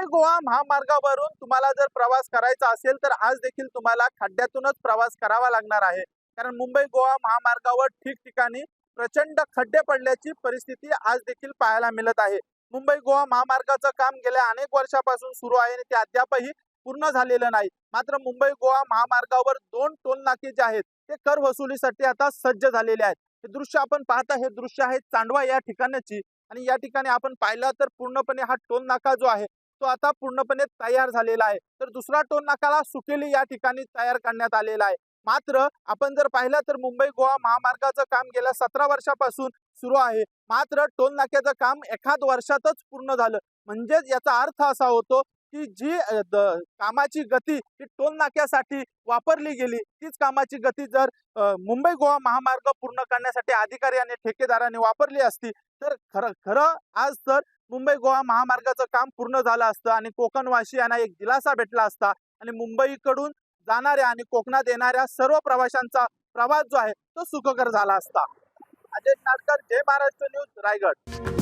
मुंबई गोवा महामार्गावरून तुम्हाला जर प्रवास करायचा असेल तर आज देखील तुम्हाला खड्ड्यातूनच प्रवास करावा लागणार आहे। कारण मुंबई गोवा महामार्गावर ठिकठिकाणी प्रचंड खड्डे पडल्याची परिस्थिती आज देखील पाहायला मिळत आहे। मुंबई गोवा महामार्गाचं काम गेल्या अनेक वर्षापासून सुरू आहे आणि ते अद्यापही पूर्ण झालेलं नाही। मात्र मुंबई गोवा महामार्गावर 2 टोल नाके जे आहेत ते कर वसुलीसाठी आता सज्ज झालेले आहेत। हे दृश्य आपण पाहता, हे दृश्य आहे चांदवा या ठिकाणाची आणि या ठिकाणी आपण पाहिलं तर पूर्णपणे हा टोल नाका जो आहे तो आता पूर्णपणे तयार झालेला आहे। तर दुसरा टोल नाकाला सुकेली या ठिकाणी तयार करण्यात आलेला आहे। मात्र आपण जर पाहिलं तर मुंबई गोवा महामार्गाचं काम गेल्या 17 वर्षापासून सुरू आहे। मात्र टोल नाक्याचं काम एखाद वर्षातच पूर्ण झालं। म्हणजेच याचा अर्थ असा होतो की जी कामाची गती ही टोल नाक्यासाठी वापरली गेली तीच कामाची गती जर मुंबई गोवा महामार्ग पूर्ण करण्यासाठी अधिकारी आणि ठेकेदारांनी वापरली असती तर खरं आज तर मुंबई गोवा महामार्गाचं काम पूर्ण झालं असतं आणि कोकणवासियांना एक दिलासा भेटला असता आणि मुंबईकडून जाणाऱ्या आणि कोकणात येणाऱ्या सर्व प्रवाशांचा प्रवास जो आहे तो सुखकर झाला असता। अजय नाटकर, जय महाराष्ट्र न्यूज, रायगड।